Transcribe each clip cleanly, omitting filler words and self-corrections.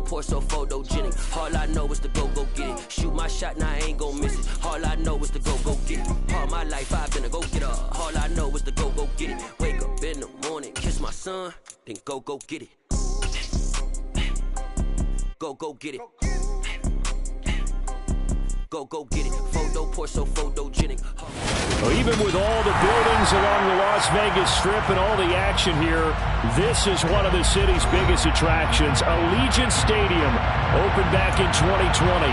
Photo poor, so photogenic. All I know is to go get it. Shoot my shot, now I ain't gon' miss it. All I know is to go get it. All my life I've been a go-getter. All I know is to go get it. Wake up in the morning, kiss my son, then go get it. Go get it. Go get it. Photo poor, so photogenic. Well, even with all the buildings along the Las Vegas Strip and all the action here, this is one of the city's biggest attractions. Allegiant Stadium opened back in 2020.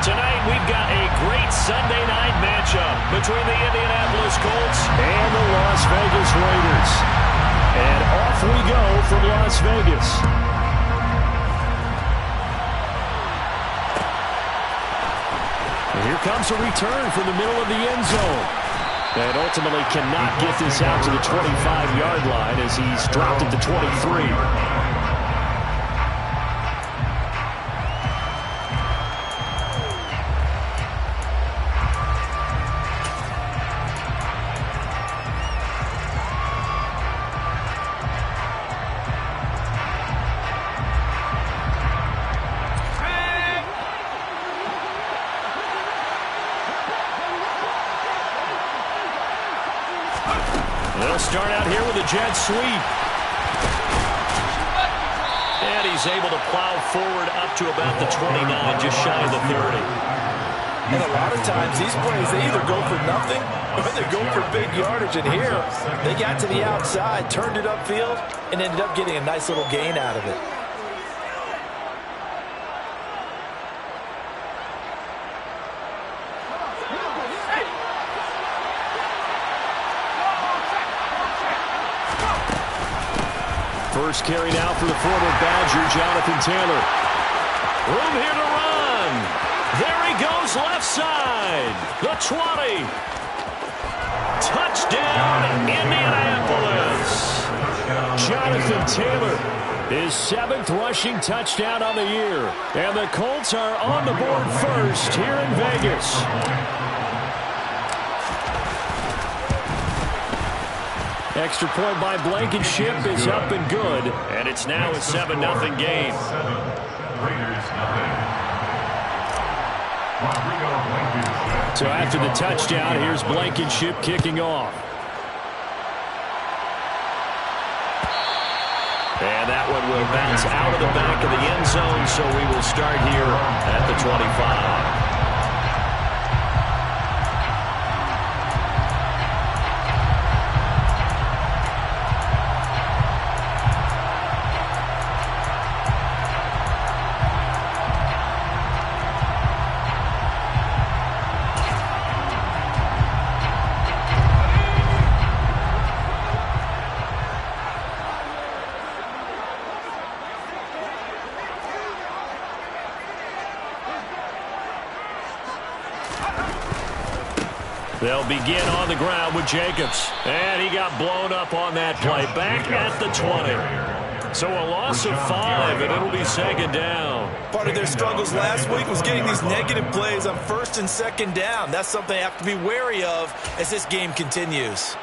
Tonight we've got a great Sunday night matchup between the Indianapolis Colts and the Las Vegas Raiders. And off we go from Las Vegas. And here comes a return from the middle of the end zone. And ultimately cannot get this out to the 25-yard line as he's dropped it to 23. They'll start out here with a jet sweep. And he's able to plow forward up to about the 29, just shy of the 30. And a lot of times these plays, they either go for nothing or they go for big yardage. And here, they got to the outside, turned it upfield, and ended up getting a nice little gain out of it. First carry now for the former Badger, Jonathan Taylor. Room here to run. There he goes, left side. The 20. Touchdown, Indianapolis. Jonathan Taylor, his 7th rushing touchdown on the year. And the Colts are on the board first here in Vegas. Extra point by Blankenship is up and good. And it's now a 7-0 game. So after the touchdown, here's Blankenship kicking off. And that one will bounce out of the back of the end zone, so we will start here at the 25. They'll begin on the ground with Jacobs. And he got blown up on that play. Back at the 20. So a loss of 5, and it'll be second down. Part of their struggles last week was getting these negative plays on 1st and 2nd down. That's something they have to be wary of as this game continues.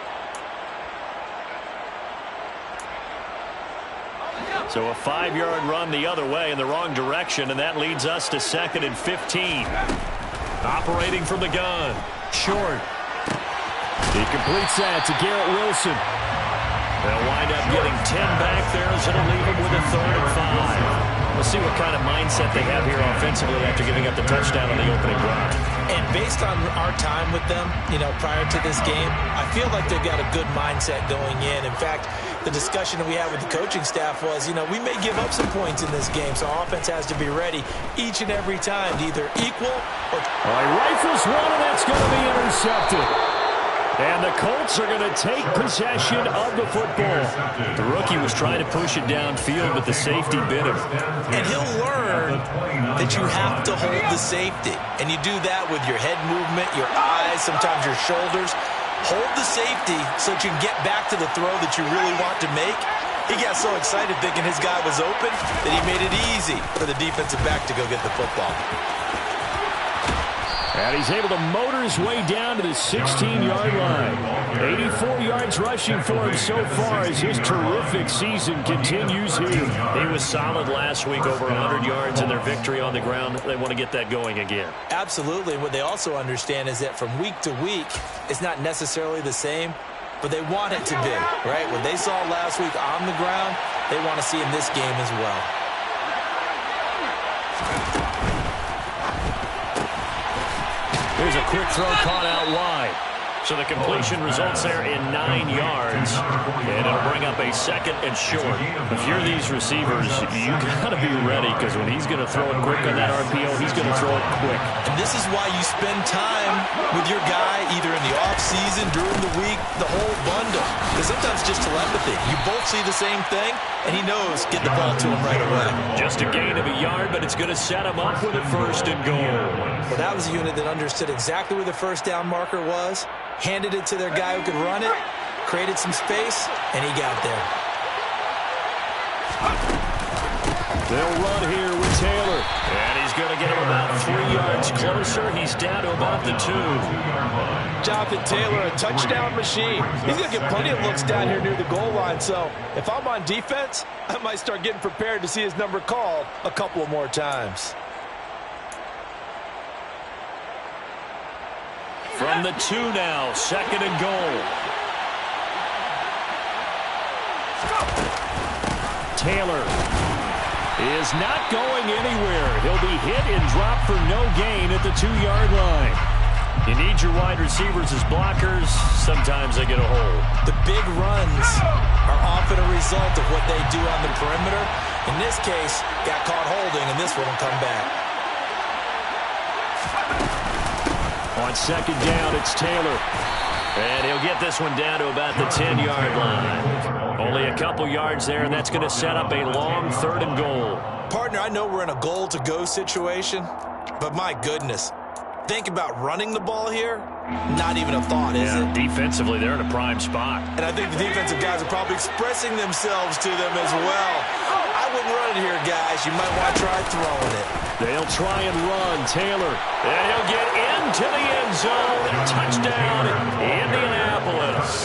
So a 5-yard run the other way in the wrong direction, and that leads us to 2nd and 15. Operating from the gun. Short. He completes that to Garrett Wilson. They'll wind up getting 10 back there, so it'll leave them with a 3rd and 5. We'll see what kind of mindset they have here offensively after giving up the touchdown on the opening drive. And based on our time with them, prior to this game, I feel like they've got a good mindset going in. In fact, the discussion that we had with the coaching staff was, we may give up some points in this game, so our offense has to be ready each and every time to either equal or... All right, rifles one, and that's going to be intercepted. And the Colts are going to take possession of the football. The rookie was trying to push it downfield, but the safety bit him. And he'll learn that you have to hold the safety. And you do that with your head movement, your eyes, sometimes your shoulders. Hold the safety so that you can get back to the throw that you really want to make. He got so excited thinking his guy was open that he made it easy for the defensive back to go get the football. And he's able to motor his way down to the 16-yard line. 84 yards rushing for him so far as his terrific season continues here. He was solid last week, over 100 yards in their victory on the ground. They want to get that going again. Absolutely. What they also understand is that from week to week, it's not necessarily the same, but they want it to be, right? What they saw last week on the ground, they want to see in this game as well. Here's a quick throw caught out wide. So the completion results there in 9 yards, and it'll bring up a 2nd and short. If you're these receivers, you got to be ready, because when he's going to throw it quick on that RPO, he's going to throw it quick. And this is why you spend time with your guy either in the offseason, during the week, the whole bundle. Because sometimes just telepathy. You both see the same thing, and he knows get the ball to him right away. Just a gain of a yard, but it's going to set him up with a 1st and goal. Well, that was a unit that understood exactly where the first down marker was, handed it to their guy who could run it, created some space, and he got there. They'll run here with Taylor. And he's going to get him about 3 yards closer. He's down to about the 2. Jonathan Taylor, a touchdown machine. He's going to get plenty of looks down here near the goal line, so if I'm on defense, I might start getting prepared to see his number called a couple more times. From the 2 now, 2nd and goal. Taylor is not going anywhere. He'll be hit and dropped for no gain at the 2-yard line. You need your wide receivers as blockers. Sometimes they get a hold. The big runs are often a result of what they do on the perimeter. In this case, got caught holding, and this one will come back. On 2nd down, it's Taylor. And he'll get this one down to about the 10-yard line. Only a couple yards there, and that's going to set up a long 3rd and goal. Partner, I know we're in a goal-to-go situation, but my goodness, think about running the ball here. Not even a thought, is it? Defensively, they're in a prime spot. And I think the defensive guys are probably expressing themselves to them as well. I wouldn't run it here, guys. You might want to try throwing it. They'll try and run. Taylor. And he'll get into the end zone. Touchdown, Indianapolis.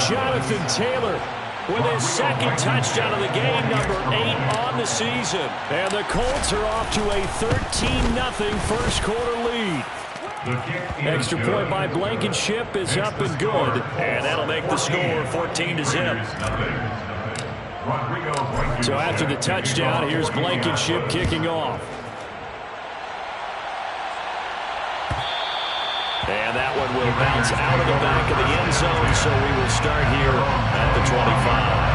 Jonathan Taylor with his 2nd touchdown of the game, number 8 on the season. And the Colts are off to a 13-0 first quarter lead. Extra point by Blankenship is up and good. And that'll make the score 14-0. So after the touchdown, here's Blankenship kicking off. And that one will bounce out of the back of the end zone, so we will start here at the 25.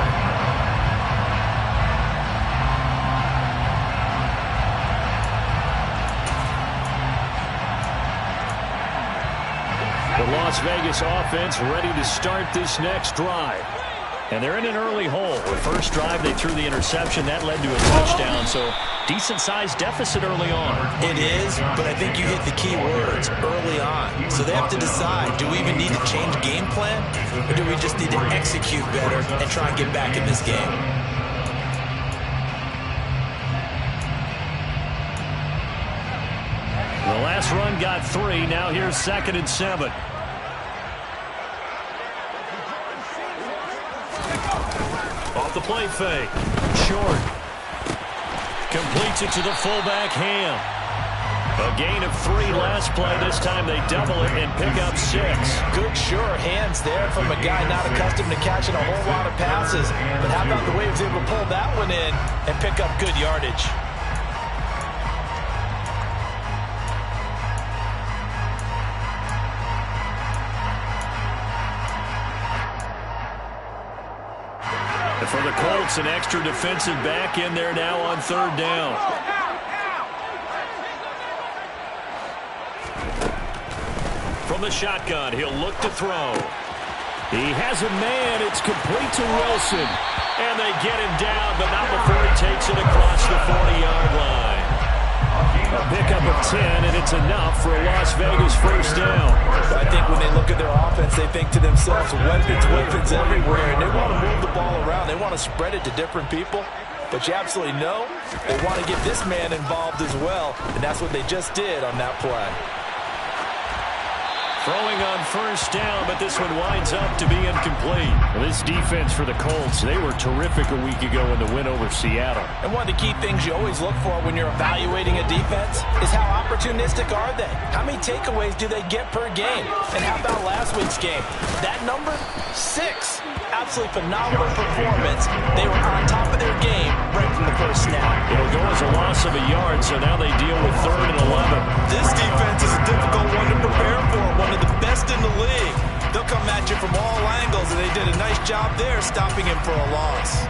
The Las Vegas offense ready to start this next drive. And they're in an early hole. The first drive, they threw the interception. That led to a touchdown, so decent-sized deficit early on. It is, but I think you hit the key words early on. So they have to decide, do we even need to change game plan, or do we just need to execute better and try and get back in this game? The last run got 3. Now here's 2nd and 7. Off the play fake. Short. Completes it to the fullback, Ham. A gain of 3 last play. This time they double it and pick up 6. Good, sure hands there from a guy not accustomed to catching a whole lot of passes. But how about the way he was able to pull that one in and pick up good yardage? For the Colts, an extra defensive back in there now on 3rd down. From the shotgun, he'll look to throw. He has a man. It's complete to Wilson. And they get him down, but not before he takes it across the 40-yard line. A pickup of 10, and it's enough for a Las Vegas first down. I think when they look at their offense, they think to themselves, weapons everywhere, and they want to move the ball around. They want to spread it to different people. But you absolutely know they want to get this man involved as well, and that's what they just did on that play. Throwing on first down, but this one winds up to be incomplete. Well, this defense for the Colts, they were terrific a week ago in the win over Seattle. And one of the key things you always look for when you're evaluating a defense is how opportunistic are they? How many takeaways do they get per game? And how about last week's game? That number? 6. Absolutely phenomenal performance. They were on top of their game right from the first snap. It'll go as a loss of a yard, so now they deal with 3rd and 11. This defense is a difficult one to prepare for, one of the best in the league. They'll come at you from all angles, and they did a nice job there stopping him for a loss.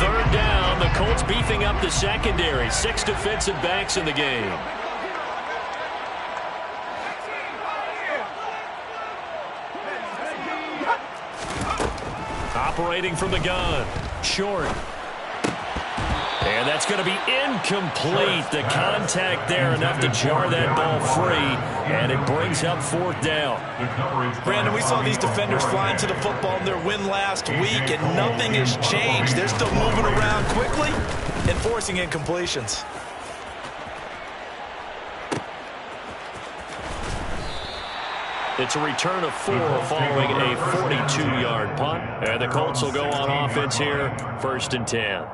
3rd down, the Colts beefing up the secondary. 6 defensive backs in the game. Operating from the gun. Short. And that's going to be incomplete. The contact there enough to jar that ball free. And it brings up 4th down. Brandon, we saw these defenders flying to the football in their win last week, and nothing has changed. They're still moving around quickly and forcing incompletions. It's a return of 4 following a 42-yard punt. And the Colts will go on offense here, 1st and 10.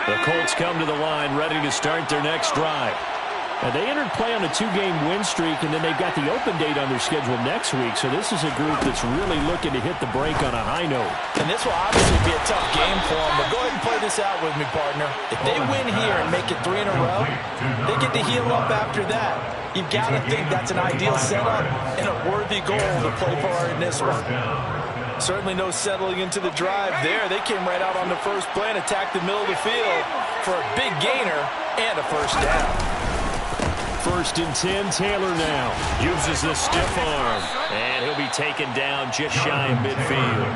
The Colts come to the line ready to start their next drive. Now, they entered play on a 2-game win streak, and then they've got the open date on their schedule next week. So this is a group that's really looking to hit the break on a high note. And this will obviously be a tough game for them, but go ahead and play this out with me, partner. If they win here and make it 3 in a row, they get to heal up after that. You've got to think that's an ideal setup and a worthy goal to play for in this one. Certainly no settling into the drive there. They came right out on the first play and attacked the middle of the field for a big gainer and a 1st down. 1st and 10, Taylor now. Uses the stiff arm, and he'll be taken down just shy of midfield.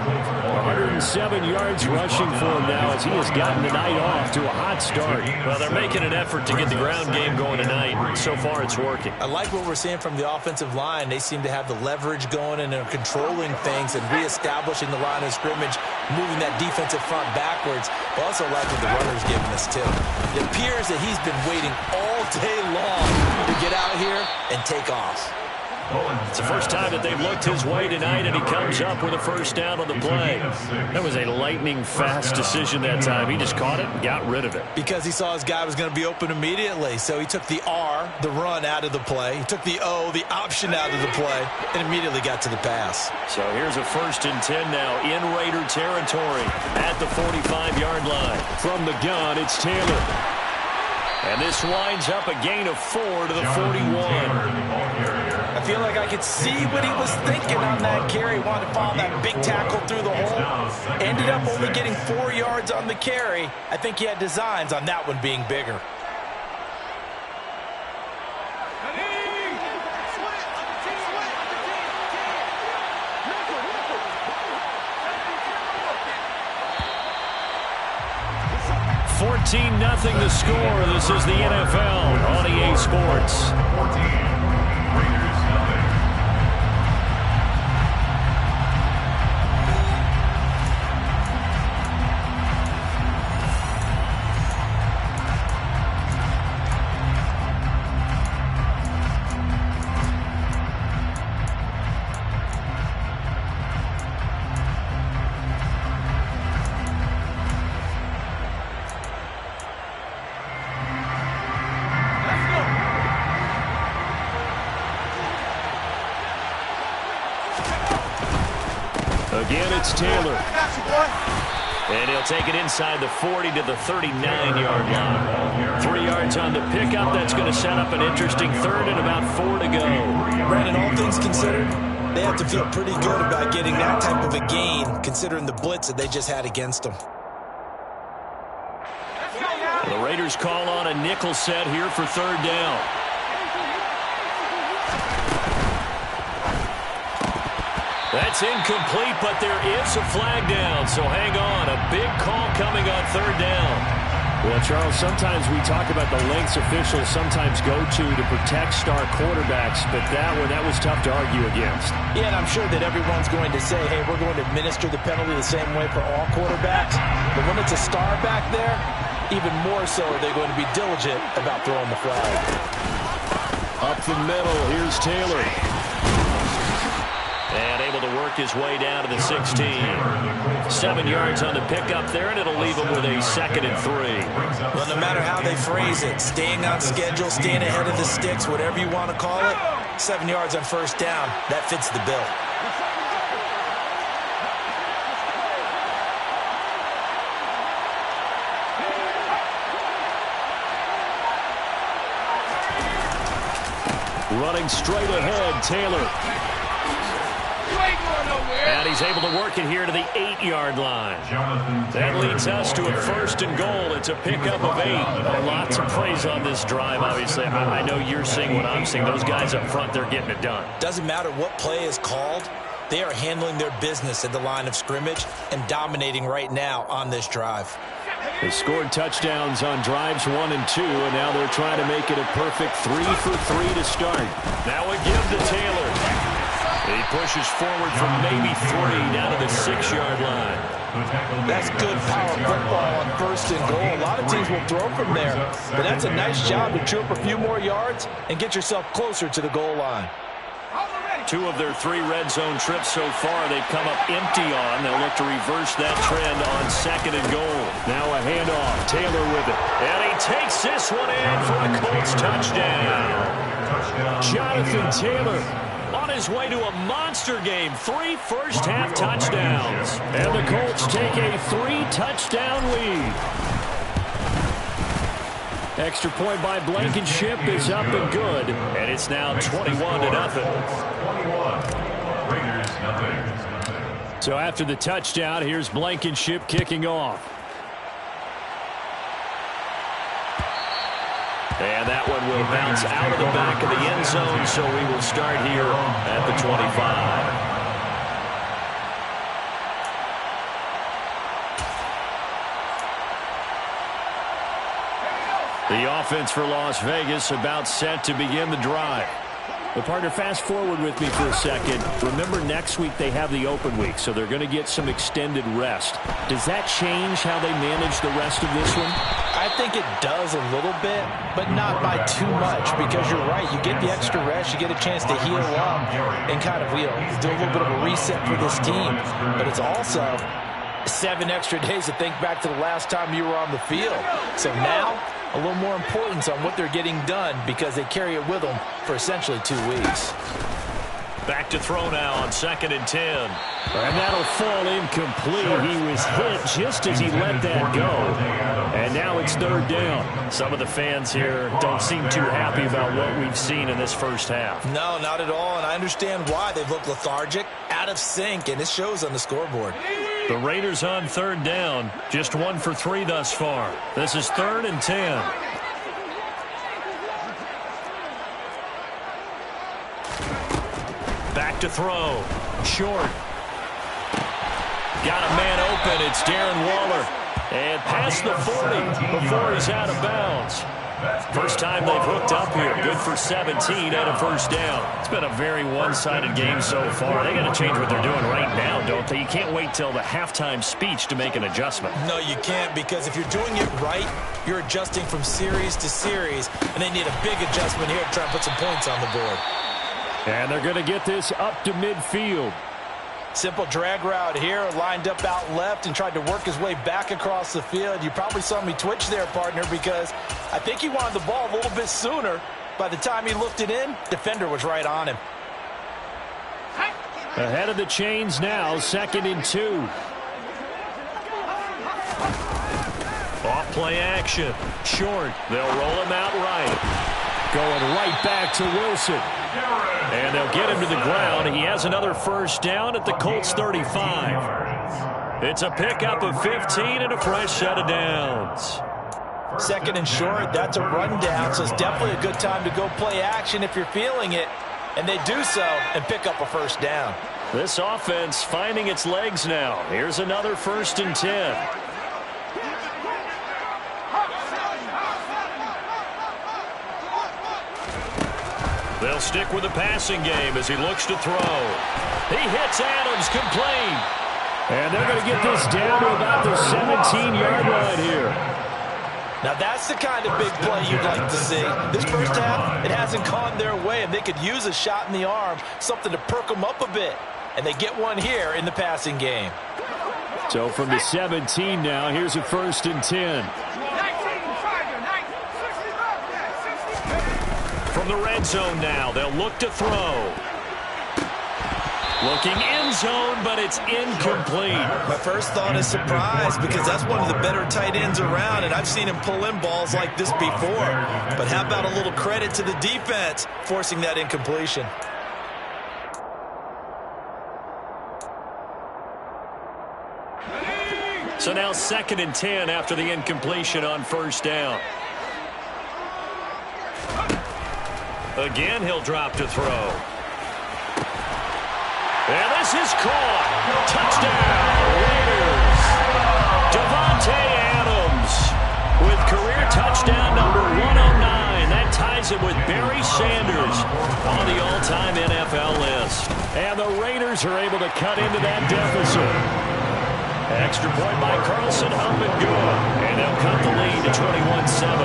107 yards rushing for him now as he has gotten the night off to a hot start. Well, they're making an effort to get the ground game going tonight. So far, it's working. I like what we're seeing from the offensive line. They seem to have the leverage going, and they're controlling things and reestablishing the line of scrimmage, moving that defensive front backwards. But also like what the runner's giving us, too. It appears that he's been waiting all day long to get out here and take off. It's the first time that they've looked his way tonight, and he comes up with a 1st down on the play. That was a lightning-fast decision that time. He just caught it and got rid of it. Because he saw his guy was going to be open immediately. So he took the R, the run, out of the play. He took the O, the option, out of the play, and immediately got to the pass. So here's a 1st and 10 now in Raider territory at the 45-yard line. From the gun, it's Taylor. And this winds up a gain of 4 to the 41. I feel like I could see what he was thinking on that carry. Wanted to follow that big tackle through the hole. Ended up only getting 4 yards on the carry. I think he had designs on that one being bigger. Nothing the score. This is the NFL on EA Sports. Again, it's Taylor. And he'll take it inside the 40 to the 39-yard line. 3 yards on the pickup. That's going to set up an interesting 3rd and about 4 to go. Brandon, all things considered, they have to feel pretty good about getting that type of a gain, considering the blitz that they just had against them. The Raiders call on a nickel set here for 3rd down. That's incomplete, but there is a flag down, so hang on. A big call coming on 3rd down. Well, Charles, sometimes we talk about the lengths officials sometimes go to protect star quarterbacks, but that was tough to argue against. Yeah, and I'm sure that everyone's going to say, hey, we're going to administer the penalty the same way for all quarterbacks. But when it's a star back there, even more so are they going to be diligent about throwing the flag. Up the middle, here's Taylor. And able to work his way down to the 16. 7 yards on the pickup there, and it'll leave him with a 2nd and 3. Well, no matter how they phrase it, staying on schedule, staying ahead of the sticks, whatever you want to call it, 7 yards on first down, that fits the bill. Running straight ahead, Taylor. And he's able to work it here to the 8-yard line. That leads us to a 1st and goal. It's a pickup of 8. Lots of praise on this drive, obviously. I know you're seeing what I'm seeing. Those guys up front, they're getting it done. Doesn't matter what play is called. They are handling their business at the line of scrimmage and dominating right now on this drive. They scored touchdowns on drives 1 and 2, and now they're trying to make it a perfect 3 for 3 to start. Now a give to Taylor. He pushes forward from maybe 3 down to the 6-yard line. That's good power football on 1st and goal. A lot of teams will throw from there, but that's a nice job to chew up a few more yards and get yourself closer to the goal line. 2 of their 3 red zone trips so far they've come up empty on. They'll look to reverse that trend on 2nd and goal. Now a handoff. Taylor with it. And he takes this one in for a Colts touchdown. Jonathan Taylor on his way to a monster game. 3 first-half touchdowns. And the Colts take a 3-touchdown lead. Extra point by Blankenship is up and good. And it's now 21-0. So after the touchdown, here's Blankenship kicking off. And that one will bounce out of the back of the end zone, so we will start here at the 25. The offense for Las Vegas about set to begin the drive. But partner, fast forward with me for a second. Remember, next week they have the open week, so they're going to get some extended rest. Does that change how they manage the rest of this one? I think it does a little bit, but not by too much, because you're right. You get the extra rest, you get a chance to heal up and kind of do a little bit of a reset for this team. But it's also 7 extra days to think back to the last time you were on the field. So now, a little more importance on what they're getting done because they carry it with them for essentially 2 weeks. Back to throw now on 2nd and 10. And that'll fall incomplete. He was hit just as he let that go. And now it's 3rd down. Some of the fans here don't seem too happy about what we've seen in this first half. No, not at all, and I understand why. They've looked lethargic, out of sync, and it shows on the scoreboard. The Raiders on 3rd down, just 1 for 3 thus far. This is 3rd and 10. Back to throw. Short. Got a man open. It's Darren Waller. And past the 40 before he's out of bounds. First time they've hooked up here. Good for 17 and a 1st down. It's been a very one-sided game so far. They got to change what they're doing right now, don't they? You can't wait till the halftime speech to make an adjustment. No, you can't, because if you're doing it right, you're adjusting from series to series, and they need a big adjustment here to try and put some points on the board. And they're going to get this up to midfield. Simple drag route here, lined up out left and tried to work his way back across the field. You probably saw me twitch there, partner, because I think he wanted the ball a little bit sooner. By the time he looked it in, defender was right on him. Ahead of the chains now, 2nd and 2. Off play action. Short. They'll roll him out right. Going right back to Wilson. And they'll get him to the ground. He has another 1st down at the Colts 35. It's a pickup of 15 and a fresh set of downs. 2nd and short, that's a rundown, so it's definitely a good time to go play action if you're feeling it. And they do so and pick up a 1st down. This offense finding its legs now. Here's another 1st and 10. They'll stick with the passing game as he looks to throw. He hits Adams, complete. And they're going to get this down to about the 17-yard line here. Now that's the kind of big play you'd like to see. This first half, it hasn't gone their way, and they could use a shot in the arm, something to perk them up a bit. And they get one here in the passing game. So from the 17 now, here's a 1st and 10. From the red zone now, they'll look to throw. Looking end zone, but it's incomplete. My first thought is surprise, because that's one of the better tight ends around, and I've seen him pull in balls like this before. But how about a little credit to the defense forcing that incompletion? So now 2nd and 10 after the incompletion on 1st down. Again, he'll drop to throw. And this is caught. Touchdown, Raiders. Davante Adams with career touchdown number 109. That ties it with Barry Sanders on the all-time NFL list. And the Raiders are able to cut into that deficit. Extra point by Carlson, up and good. And they'll cut the lead to 21-7.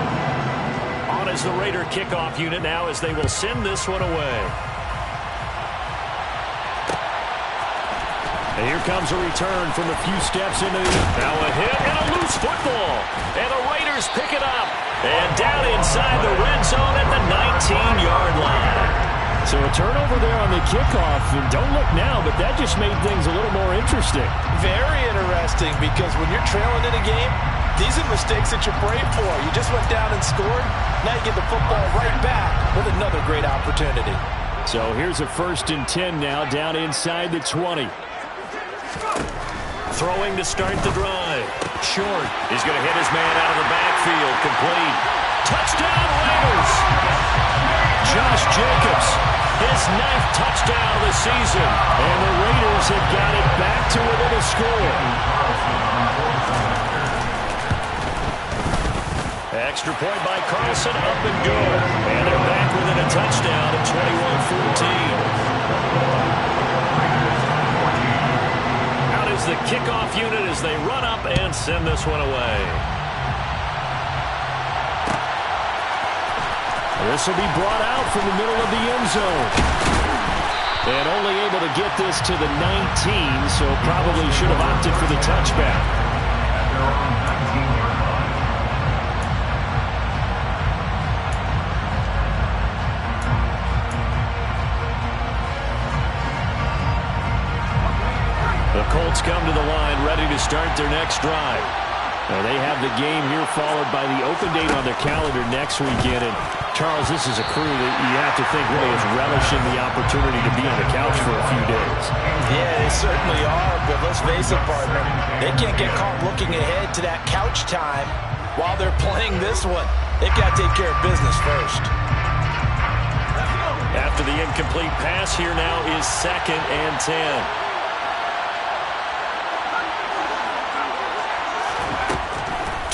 On as the Raider kickoff unit now as they will send this one away. And here comes a return from a few steps into the... Now a hit and a loose football. And the Raiders pick it up. And down inside the red zone at the 19-yard line. So a turnover there on the kickoff. And don't look now, but that just made things a little more interesting. Very interesting, because when you're trailing in a game, these are mistakes that you pray for. You just went down and scored. Now you get the football right back with another great opportunity. So here's a 1st and 10 now, down inside the 20. Throwing to start the drive. Short. He's going to hit his man out of the backfield. Complete. Touchdown, Raiders. Josh Jacobs, his 9th touchdown of the season. And the Raiders have got it back to within a score. Extra point by Carlson, up and good. And they're back within a touchdown at 21-14. Out is the kickoff unit as they run up and send this one away. This will be brought out from the middle of the end zone. And only able to get this to the 19, so probably should have opted for the touchback. The Colts come to the line, ready to start their next drive. Now they have the game here followed by the open date on their calendar next weekend. And Charles, this is a crew that you have to think really is relishing the opportunity to be on the couch for a few days. Yeah, they certainly are, but let's face it, partner. They can't get caught looking ahead to that couch time while they're playing this one. They've got to take care of business first. After the incomplete pass, here now is 2nd and 10.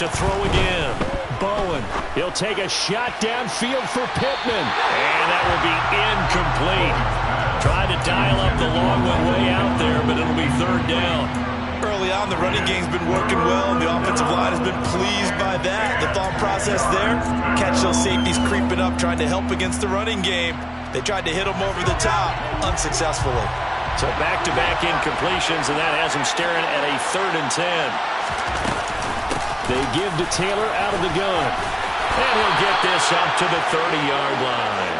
To throw again. Bowen, he'll take a shot downfield for Pittman. And that will be incomplete. Tried to dial up the long one way out there, but it'll be 3rd down. Early on, the running game's been working well, and the offensive line has been pleased by that. The thought process there, catch those safeties creeping up, trying to help against the running game. They tried to hit them over the top, unsuccessfully. So back-to-back incompletions, and that has them staring at a 3rd and 10. They give to Taylor out of the gun. And he'll get this up to the 30-yard line.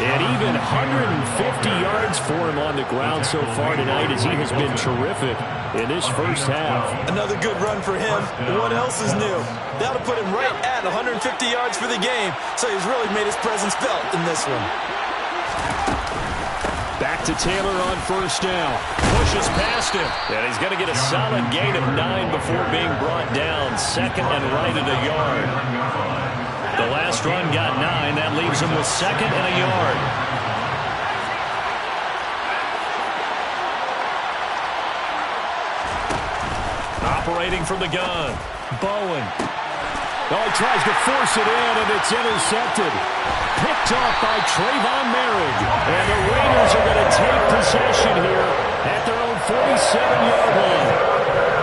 And even 150 yards for him on the ground so far tonight, as he has been terrific in this first half. Another good run for him. What else is new? That'll put him right at 150 yards for the game, so he's really made his presence felt in this one. Back to Taylor on 1st down. Pushes past him. And he's going to get a solid gain of 9 before being brought down. 2nd and right at a yard. The last run got 9. That leaves him with 2nd and a yard. Operating from the gun. Bowen. Oh, he tries to force it in, and it's intercepted. Picked off by Trayvon Merrick. And the Raiders are going to take possession here at their own 47-yard line.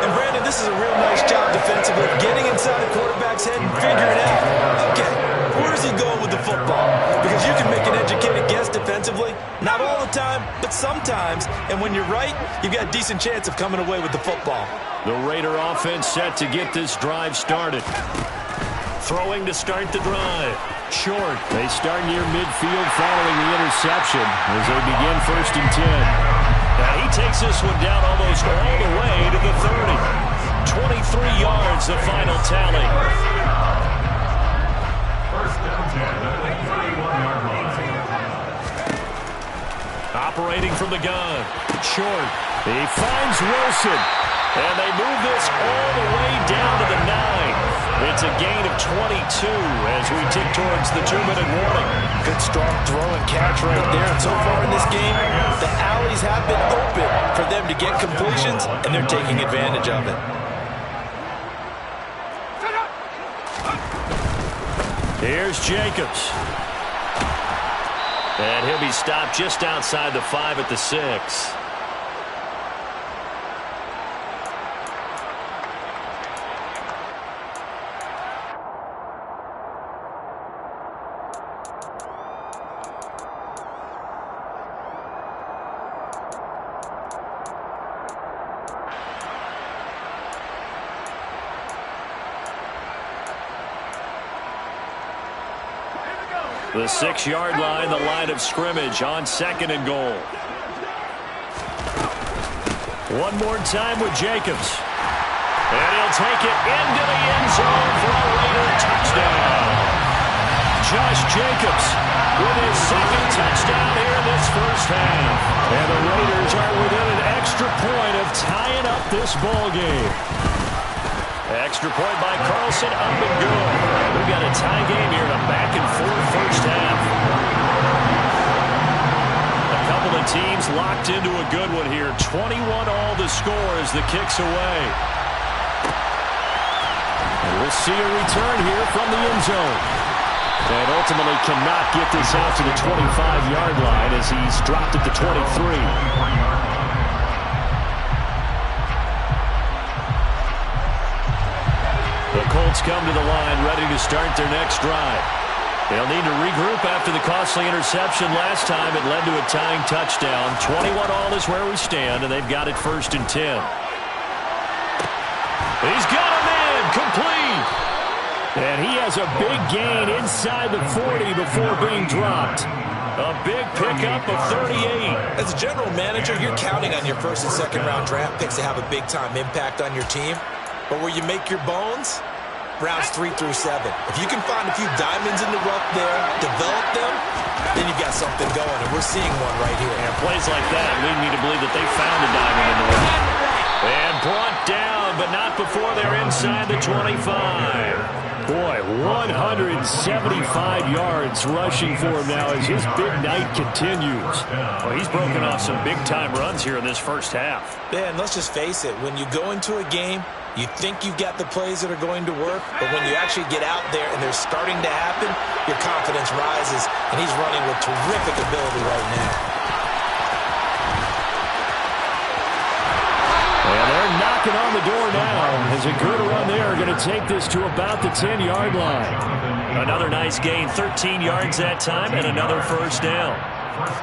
And Brandon, this is a real nice job defensively, getting inside the quarterback's head and figuring out, okay, where's he going with the football? Because you can make an educated guess defensively. Not all the time, but sometimes. And when you're right, you've got a decent chance of coming away with the football. The Raider offense set to get this drive started. Throwing to start the drive. Short. They start near midfield following the interception as they begin 1st and 10. Now he takes this one down almost all the way to the 30. 23 yards, the final tally. First down 10 at the 31-yard line. Operating from the gun. Short. He finds Wilson. And they move this all the way down to the 9. It's a gain of 22 as we tick towards the 2-minute warning. Good strong throw and catch right there. And so far in this game, the alleys have been open for them to get completions, and they're taking advantage of it. Here's Jacobs. And he'll be stopped just outside the 5 at the 6. The 6-yard line, the line of scrimmage on 2nd and goal. One more time with Jacobs. And he'll take it into the end zone for a Raider touchdown. Josh Jacobs with his 2nd touchdown here in this first half. And the Raiders are within an extra point of tying up this ball game. Extra point by Carlson, up and good. We've got a tie game here in a back-and-forth first half. A couple of teams locked into a good one here. 21 all the score as the kick's away. And we'll see a return here from the end zone. And ultimately cannot get this out to the 25-yard line as he's dropped at the 23. The Colts come to the line ready to start their next drive. They'll need to regroup after the costly interception last time. It led to a tying touchdown. 21 all is where we stand, and they've got it 1st and 10. He's got him in, complete. And he has a big gain inside the 40 before being dropped. A big pickup of 38. As a general manager, you're counting on your 1st and 2nd round draft picks to have a big-time impact on your team. But where you make your bones, rounds 3 through 7. If you can find a few diamonds in the rough there, develop them, then you've got something going, and we're seeing one right here. And plays like that lead me to believe that they found a diamond in the rough. And brought down, but not before they're inside the 25. Boy, 175 yards rushing for him now as his big night continues. Well, he's broken off some big-time runs here in this first half. Yeah, and let's just face it, when you go into a game, you think you've got the plays that are going to work, but when you actually get out there and they're starting to happen, your confidence rises, and he's running with terrific ability right now. And they're knocking on the door now as a good run there. Going to take this to about the 10-yard line. Another nice gain, 13 yards that time, and another first down.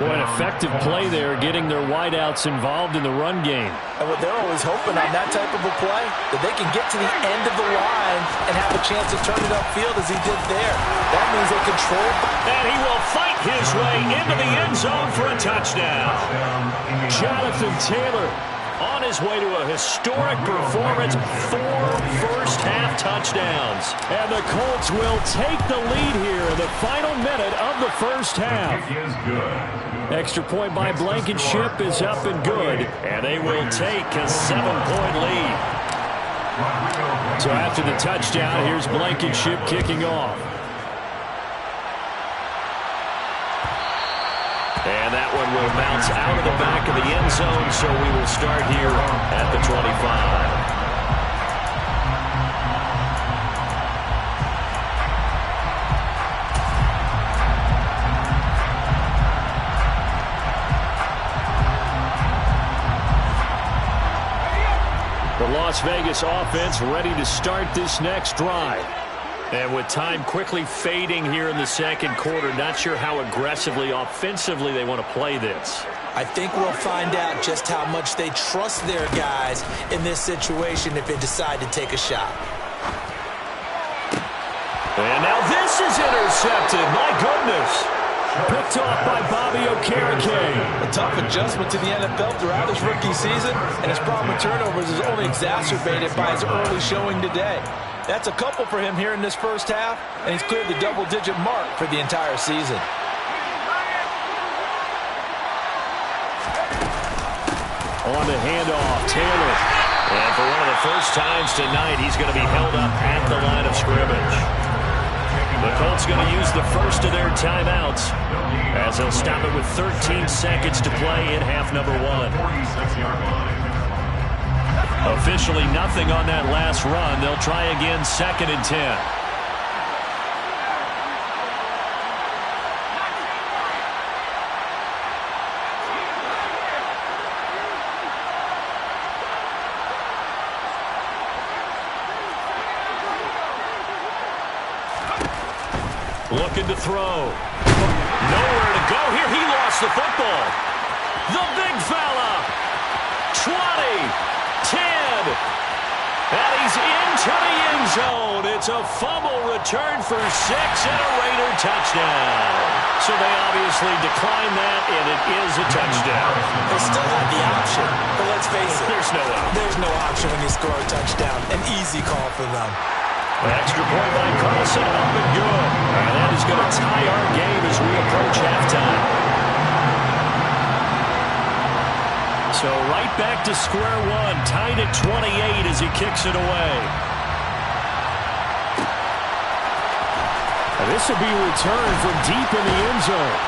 Boy, an effective play there, getting their wideouts involved in the run game. And what they're always hoping on that type of a play, that they can get to the end of the line and have a chance to turn it upfield as he did there. That means they control. And he will fight his way into the end zone for a touchdown. Jonathan Taylor on his way to a historic performance, 4 first-half touchdowns. And the Colts will take the lead here in the final minute of the first half. Extra point by Blankenship is up and good. And they will take a 7-point lead. So after the touchdown, here's Blankenship kicking off. And that one will bounce out of the back of the end zone, so we will start here at the 25. The Las Vegas offense ready to start this next drive. And with time quickly fading here in the second quarter, not sure how aggressively, offensively they want to play this. I think we'll find out just how much they trust their guys in this situation if they decide to take a shot. And now this is intercepted. My goodness. Picked off by Bobby Okereke. A tough adjustment to the NFL throughout his rookie season, and his problem with turnovers is only exacerbated by his early showing today. That's a couple for him here in this first half, and he's cleared the double-digit mark for the entire season. On the handoff, Taylor. And for one of the first times tonight, he's going to be held up at the line of scrimmage. The Colts going to use the first of their timeouts as they'll stop it with 13 seconds to play in half number 1. Officially nothing on that last run. They'll try again, 2nd and 10. Looking to throw. Nowhere to go here. He lost the football. The big fella. 20, 10. And he's into the end zone. It's a fumble return for 6 and a Raider touchdown. So they obviously declined that, and it is a touchdown. They still have the option, but let's face it. There's no option. There's no option when you score a touchdown. An easy call for them. Extra point by Carlson, up and good. And that is going to tie our game as we approach halftime. So right back to square one, tied at 28 as he kicks it away. And this will be returned from deep in the end zone.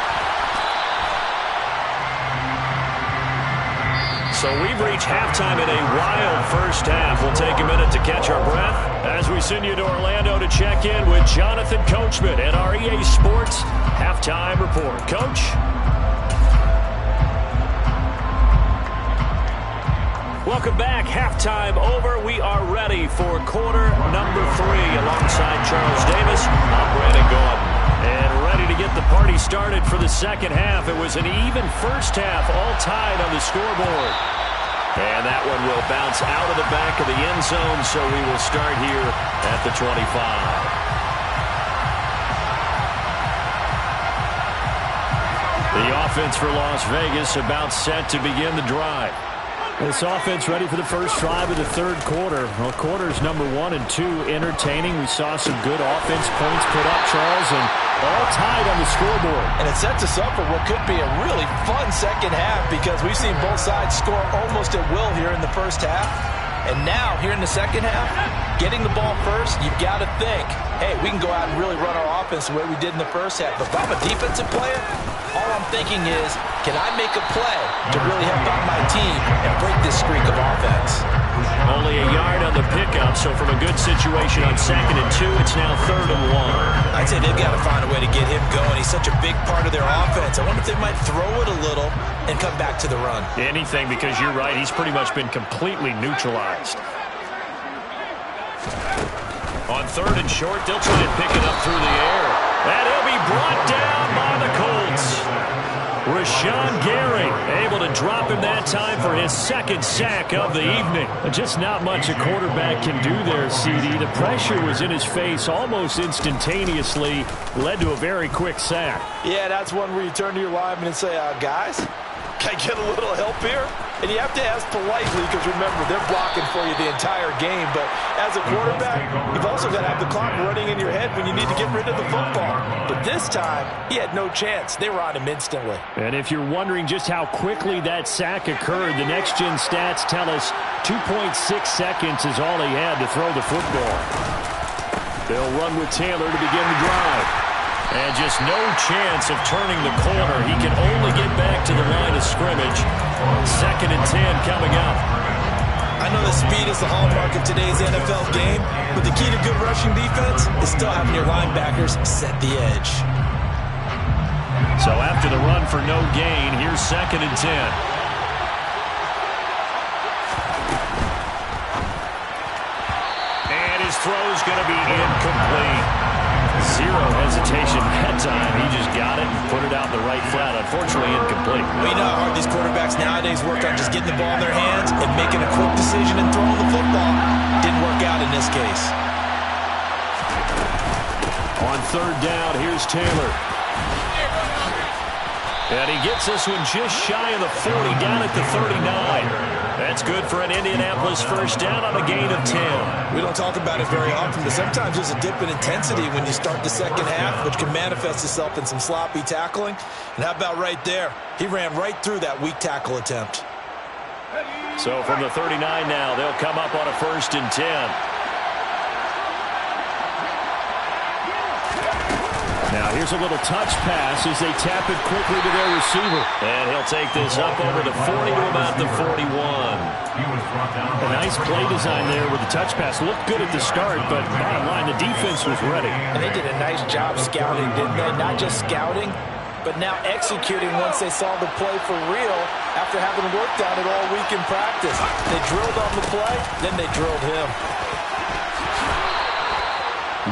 So we've reached halftime in a wild first half. We'll take a minute to catch our breath as we send you to Orlando to check in with Jonathan Coachman at our EA Sports Halftime Report. Coach? Welcome back. Halftime over. We are ready for quarter number 3 alongside Charles Davis. I'm Brandon Gordon. And ready to get the party started for the second half. It was an even first half, all tied on the scoreboard. And that one will bounce out of the back of the end zone, so we will start here at the 25. The offense for Las Vegas about set to begin the drive. This offense ready for the first drive of the third quarter. Well, quarters number 1 and 2 entertaining. We saw some good offense points put up, Charles, and all tied on the scoreboard. And it sets us up for what could be a really fun second half because we've seen both sides score almost at will here in the first half. And now, here in the second half, getting the ball first, you've got to think, hey, we can go out and really run our offense the way we did in the first half. But if I'm a defensive player, all I'm thinking is, can I make a play to really help out my team and break this streak of offense? Only a yard on the pickup, so from a good situation on 2nd and 2, it's now 3rd and 1. I'd say they've got to find a way to get him going. He's such a big part of their offense. I wonder if they might throw it a little and come back to the run. Anything, because you're right, he's pretty much been completely neutralized. On 3rd and short, they'll try and pick it up through the air. And he'll be brought down by the Colts. Rashawn Gary able to drop him that time for his 2nd sack of the evening. Just not much a quarterback can do there, CD. The pressure was in his face almost instantaneously, led to a very quick sack. Yeah, that's one where you turn to your lineman and say, guys, can I get a little help here? And you have to ask politely because, remember, they're blocking for you the entire game. But as a quarterback, you've also got to have the clock running in your head when you need to get rid of the football. But this time, he had no chance. They were on him instantly. And if you're wondering just how quickly that sack occurred, the next-gen stats tell us 2.6 seconds is all he had to throw the football. They'll run with Taylor to begin the drive. And just no chance of turning the corner. He can only get back to the line of scrimmage. 2nd and 10 coming up. I know that speed is the hallmark of today's NFL game, but the key to good rushing defense is still having your linebackers set the edge. So after the run for no gain, here's 2nd and 10. throw's going to be incomplete. Zero hesitation that time. He just got it and put it out in the right flat. Unfortunately, incomplete. We know how hard these quarterbacks nowadays work on just getting the ball in their hands and making a quick decision and throwing the football. Didn't work out in this case. On third down, here's Taylor. And he gets this one just shy of the 40, down at the 39. That's good for an Indianapolis first down on a gain of 10. We don't talk about it very often, but sometimes there's a dip in intensity when you start the second half, which can manifest itself in some sloppy tackling. And how about right there? He ran right through that weak tackle attempt. So from the 39 now, they'll come up on a 1st and 10. Now here's a little touch pass as they tap it quickly to their receiver. And he'll take this up over the 40 to about the 41. A nice play design there with the touch pass. Looked good at the start, but bottom line, the defense was ready. And they did a nice job scouting, didn't they? Not just scouting, but now executing once they saw the play for real after having worked on it all week in practice. They drilled on the play, then they drilled him.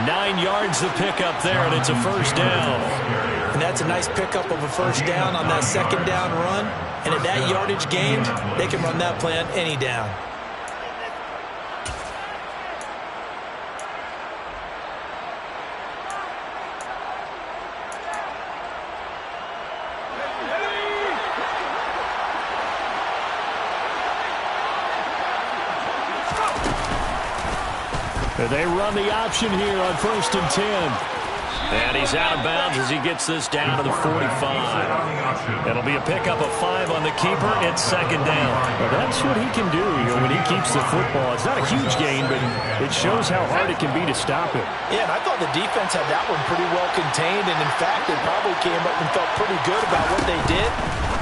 9 yards the pickup there, and it's a first down. And that's a nice pickup of a first down on that second down run. And at that yardage gained, they can run that play on any down. They run the option here on 1st and 10. And he's out of bounds as he gets this down to the 45. It'll be a pickup of 5 on the keeper. It's 2nd down. Well, that's what he can do when he keeps the football. It's not a huge gain, but it shows how hard it can be to stop it. Yeah, and I thought the defense had that one pretty well contained. And, in fact, they probably came up and felt pretty good about what they did.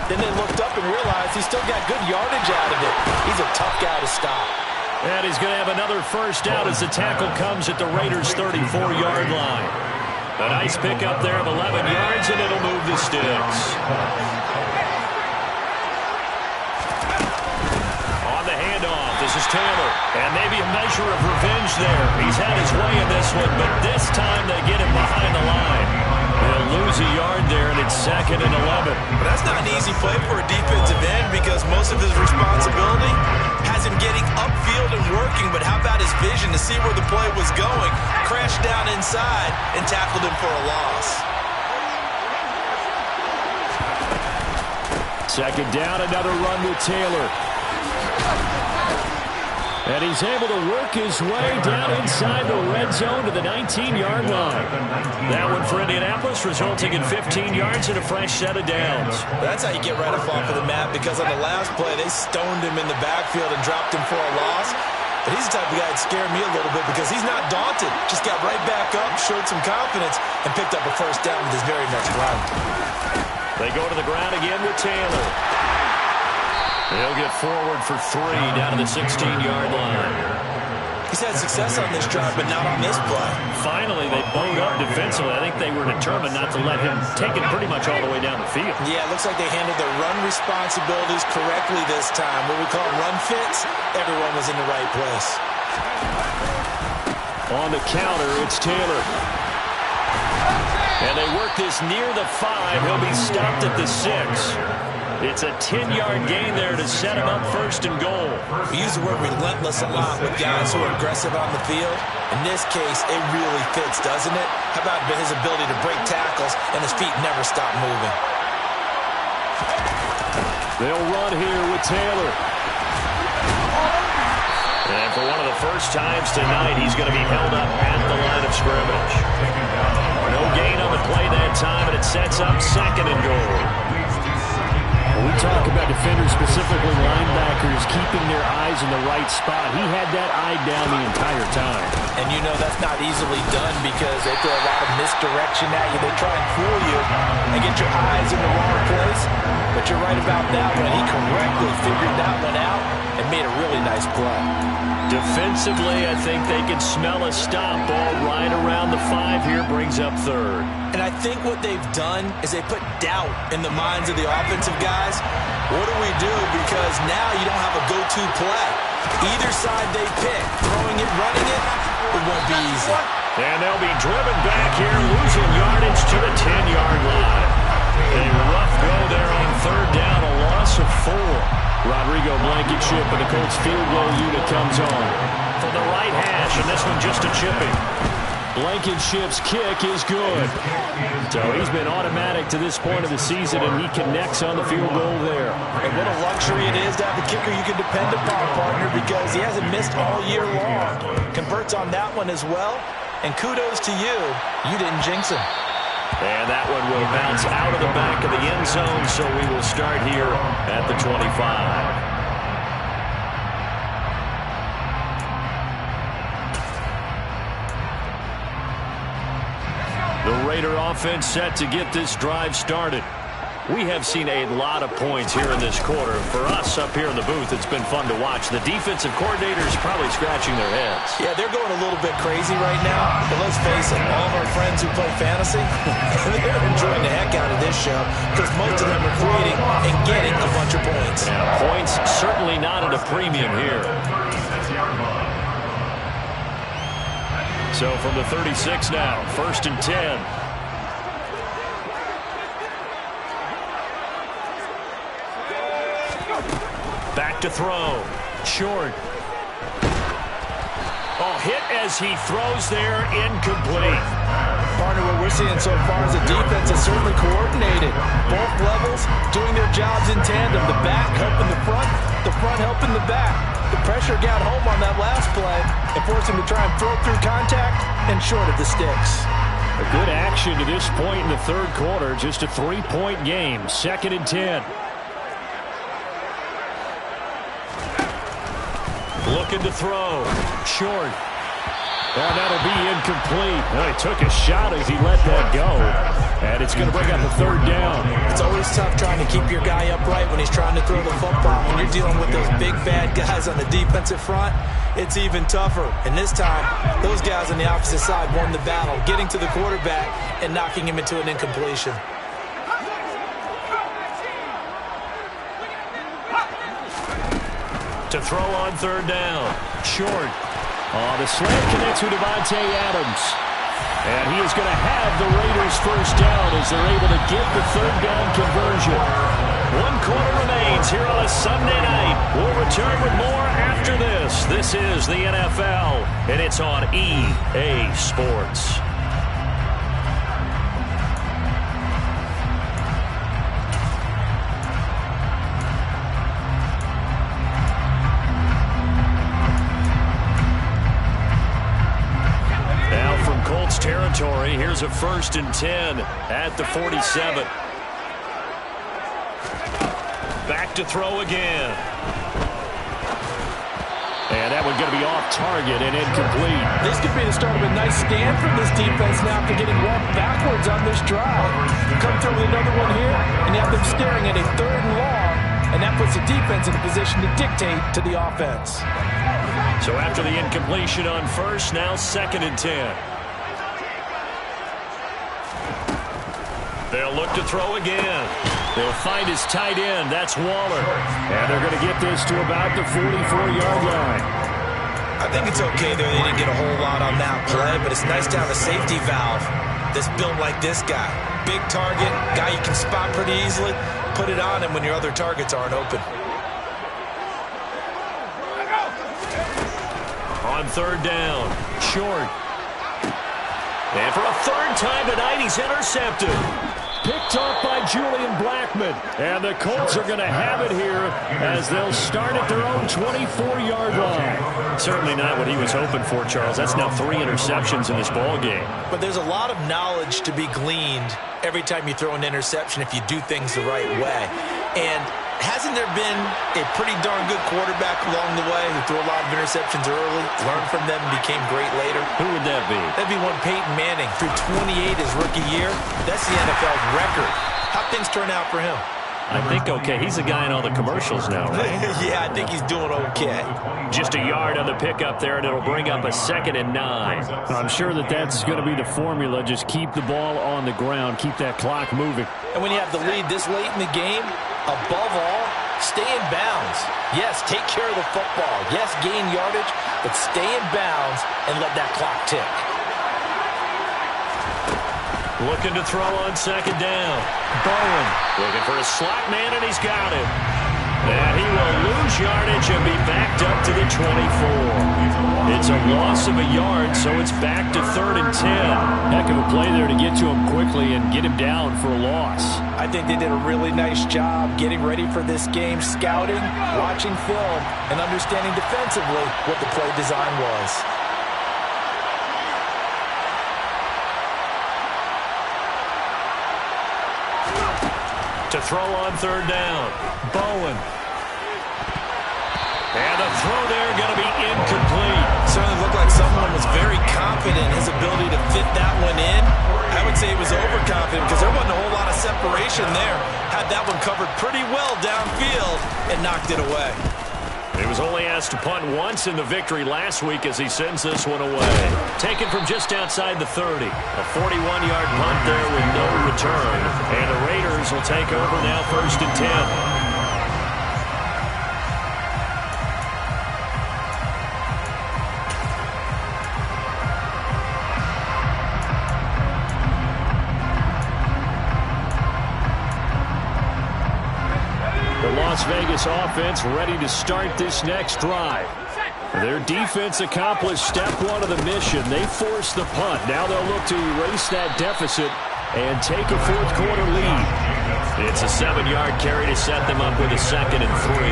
Then they looked up and realized he still got good yardage out of it. He's a tough guy to stop. And he's going to have another first down as the tackle comes at the Raiders' 34-yard line. A nice pickup there of 11 yards, and it'll move the sticks. On the handoff, this is Taylor. And maybe a measure of revenge there. He's had his way in this one, but this time they get him behind the line. They'll lose a yard there, and it's 2nd and 11. But that's not an easy play for a defensive end because most of his responsibility has him getting upfield and working, but how about his vision to see where the play was going? Crashed down inside and tackled him for a loss. 2nd down, another run with Taylor. And he's able to work his way down inside the red zone to the 19-yard line. That one for Indianapolis, resulting in 15 yards and a fresh set of downs. That's how you get right off of the map, because on the last play, they stoned him in the backfield and dropped him for a loss. But he's the type of guy that scared me a little bit because he's not daunted. Just got right back up, showed some confidence, and picked up a first down with his very next run. They go to the ground again with Taylor. He'll get forward for 3 down to the 16-yard line. He's had success on this drive, but not on this play. Finally, they bowed up defensively. I think they were determined not to let him take it pretty much all the way down the field. Yeah, it looks like they handled their run responsibilities correctly this time. What we call run fits, everyone was in the right place. On the counter, it's Taylor. And they work this near the 5. He'll be stopped at the 6. It's a 10-yard gain there to set him up 1st and goal. We use the word relentless a lot with guys who are aggressive on the field. In this case, it really fits, doesn't it? How about his ability to break tackles and his feet never stop moving? They'll run here with Taylor. And for one of the first times tonight, he's going to be held up at the line of scrimmage. No gain on the play that time, and it sets up 2nd and goal. When we talk about defenders, specifically linebackers, keeping their eyes in the right spot, he had that eye down the entire time. And you know that's not easily done because they throw a lot of misdirection at you. They try and fool you and get your eyes in the wrong place. But you're right about that one. He correctly figured that one out and and made a really nice play. Defensively, I think they can smell a stop. Ball right around the 5 here, brings up third. And I think what they've done is they put doubt in the minds of the offensive guys. What do we do? Because now you don't have a go-to play. Either side they pick, throwing it, running it, it won't be easy. And they'll be driven back here, losing yardage to the 10-yard line. A rough go there on third down, a loss of 4. Rodrigo Blankenship and the Colts field goal unit comes on. From the right hash, and this one just a chipping. Blankenship's kick is good. So he's been automatic to this point of the season, and he connects on the field goal there. And what a luxury it is to have a kicker you can depend upon, partner, because he hasn't missed all year long. Converts on that one as well. And kudos to you. You didn't jinx him. And that one will bounce out of the back of the end zone, so we will start here at the 25. The Raider offense set to get this drive started. We have seen a lot of points here in this quarter. For us up here in the booth, it's been fun to watch. The defensive coordinators probably scratching their heads. Yeah, they're going a little bit crazy right now. But let's face it, all of our friends who play fantasy, they're enjoying the heck out of this show because most of them are creating and getting a bunch of points. And points certainly not at a premium here. So from the 36 now, 1st and 10. Back to throw. Short. Oh, hit as he throws there. Incomplete. Partner, what we're seeing so far is the defense is certainly coordinated. Both levels doing their jobs in tandem. The back helping the front helping the back. The pressure got home on that last play and forced him to try and throw through contact and short of the sticks. A good action to this point in the third quarter. Just a 3-point game. 2nd and 10. Looking to throw. Short. And that'll be incomplete. Well, he took a shot as he let that go. And it's going to bring up a 3rd down. It's always tough trying to keep your guy upright when he's trying to throw the football. When you're dealing with those big, bad guys on the defensive front, it's even tougher. And this time, those guys on the opposite side won the battle, getting to the quarterback and knocking him into an incompletion. To throw on 3rd down. Short. The slant connects with Devontae Adams. And he is going to have the Raiders 1st down as they're able to get the 3rd down conversion. 1 quarter remains here on a Sunday night. We'll return with more after this. This is the NFL, and it's on EA Sports. Colts territory. Here's a 1st and 10 at the 47. Back to throw again. And that one going to be off target and incomplete. This could be the start of a nice stand from this defense now after getting walked backwards on this drive. Come through with another one here, and you have them staring at a 3rd and long, and that puts the defense in a position to dictate to the offense. So after the incompletion on 1st, now 2nd and 10. They'll look to throw again. They'll find his tight end. That's Waller. And they're going to get this to about the 44-yard line. I think it's okay there. They didn't get a whole lot on that play, but it's nice to have a safety valve that's built like this guy. Big target, guy you can spot pretty easily. Put it on him when your other targets aren't open. On 3rd down. Short. And for a 3rd time tonight, he's intercepted. Picked off by Julian Blackmon. And the Colts are going to have it here as they'll start at their own 24-yard line. Certainly not what he was hoping for, Charles. That's now 3 interceptions in this ball game. But there's a lot of knowledge to be gleaned every time you throw an interception if you do things the right way. And hasn't there been a pretty darn good quarterback along the way who threw a lot of interceptions early, learned from them, and became great later? Who would that be? That'd be one Peyton Manning. Threw 28 his rookie year. That's the NFL's record. How'd things turn out for him? I think okay. He's a guy in all the commercials now, right? Yeah, I think he's doing okay. Just a yard on the pickup there, and it'll bring up a 2nd and 9. I'm sure that's going to be the formula. Just keep the ball on the ground. Keep that clock moving. And when you have the lead this late in the game, above all, stay in bounds. Yes, take care of the football. Yes, gain yardage, but stay in bounds and let that clock tick. Looking to throw on 2nd down. Bowen looking for a slot man, and he's got him. And he will lose yardage and be backed up to the 24. It's a loss of a yard, so it's back to 3rd and 10. Heck of a play there to get to him quickly and get him down for a loss. I think they did a really nice job getting ready for this game, scouting, watching film, and understanding defensively what the play design was. To throw on 3rd down. Bowen. And the throw there going to be incomplete. Certainly looked like someone was very confident in his ability to fit that one in. I would say he was overconfident because there wasn't a whole lot of separation there. Had that one covered pretty well downfield and knocked it away. He was only asked to punt once in the victory last week as he sends this one away. Taken from just outside the 30. A 41-yard punt there with no return. And the Raiders will take over now 1st and 10. Las Vegas offense ready to start this next drive. Their defense accomplished step 1 of the mission. They forced the punt. Now they'll look to erase that deficit and take a 4th quarter lead. It's a 7-yard carry to set them up with a 2nd and 3.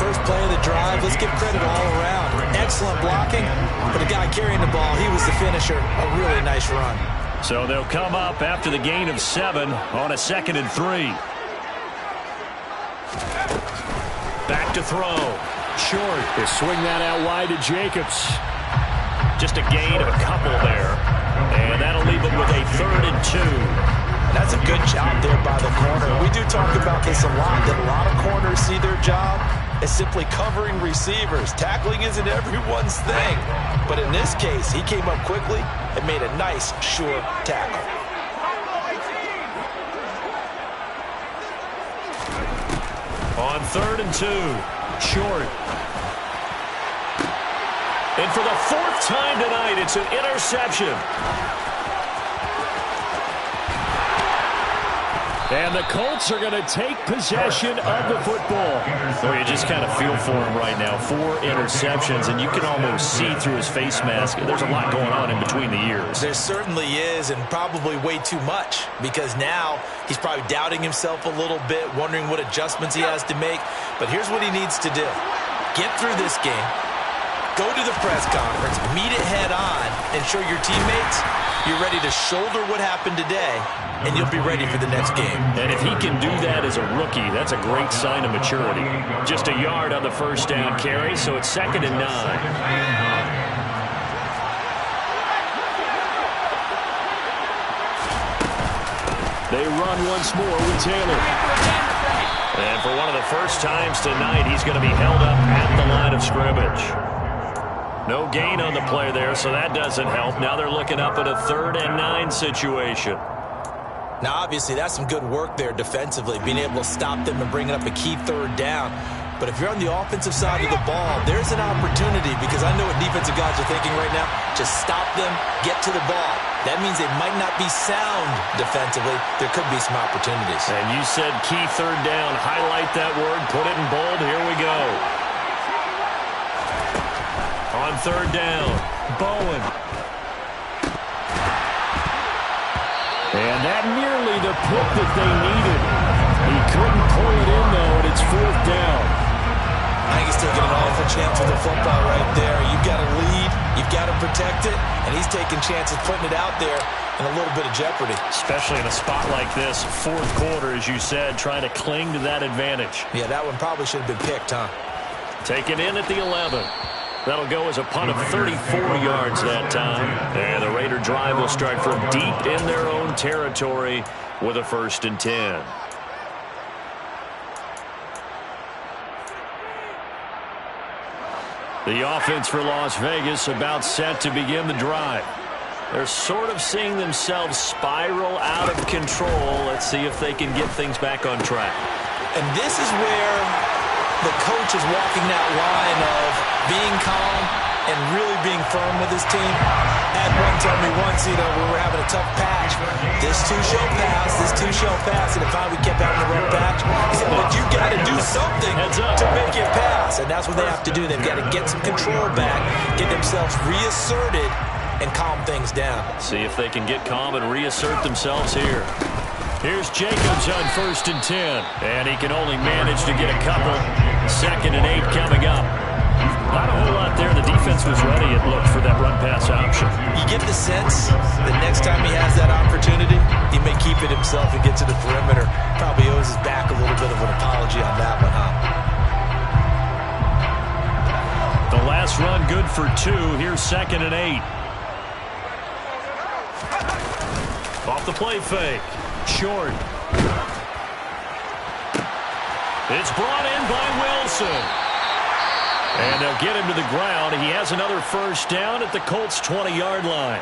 First play of the drive, let's give credit all around. Excellent blocking, but the guy carrying the ball, he was the finisher. A really nice run. So they'll come up after the gain of 7 on a 2nd and 3. Back to throw. Short. They swing that out wide to Jacobs. Just a gain of a couple there. And that'll leave them with a 3rd and 2. That's a good job there by the corner. We do talk about this a lot, that a lot of corners see their job as simply covering receivers. Tackling isn't everyone's thing. But in this case, he came up quickly and made a nice, sure tackle. On 3rd and 2, Short. And for the 4th time tonight, it's an interception. And the Colts are going to take possession of the football. Well, you just kind of feel for him right now. 4 interceptions, and you can almost see through his face mask. There's a lot going on in between the ears. There certainly is, and probably way too much, because now he's probably doubting himself a little bit, wondering what adjustments he has to make. But here's what he needs to do. Get through this game, go to the press conference, meet it head on, and show your teammates you're ready to shoulder what happened today, and you'll be ready for the next game. And if he can do that as a rookie, that's a great sign of maturity. Just a yard on the 1st down carry, so it's 2nd and 9. They run once more with Taylor. And for one of the first times tonight, he's going to be held up at the line of scrimmage. No gain on the play there, so that doesn't help. Now they're looking up at a 3rd and 9 situation. Now, obviously, that's some good work there defensively, being able to stop them and bringing up a key 3rd down. But if you're on the offensive side of the ball, there's an opportunity, because I know what defensive guys are thinking right now. Just stop them, get to the ball. That means they might not be sound defensively. There could be some opportunities. And you said key 3rd down. Highlight that word. Put it in bold. Here we go. On 3rd down, Bowen. And that nearly the pick that they needed. He couldn't pull it in, though, and it's 4th down. I think he's taking an awful chance with the football right there. You've got to lead, you've got to protect it, and he's taking chances putting it out there in a little bit of jeopardy. Especially in a spot like this, 4th quarter, as you said, trying to cling to that advantage. Yeah, that one probably should have been picked, huh? Taken in at the 11. That'll go as a punt of 34 yards that time. And the Raider drive will start from deep in their own territory with a 1st and 10. The offense for Las Vegas about set to begin the drive. They're sort of seeing themselves spiral out of control. Let's see if they can get things back on track. And this is where the coach is walking that line of being calm and really being firm with his team. Had one tell me once, when we're having a tough patch, this too shall pass, this too shall pass. And if we kept having a rough patch, he said, but you got to do something to make it pass. And that's what they have to do. They've got to get some control back, get themselves reasserted, and calm things down. See if they can get calm and reassert themselves here. Here's Jacobs on 1st and 10. And he can only manage to get a couple. 2nd and 8 coming up. Not a whole lot there. The defense was ready, it looked, for that run-pass option. You get the sense that next time he has that opportunity, he may keep it himself and get to the perimeter. Probably owes his back a little bit of an apology on that one, huh? The last run good for 2. Here's 2nd and 8. Off the play fake. Short. It's brought in by Wilson. And they'll get him to the ground. He has another first down at the Colts' 20-yard line.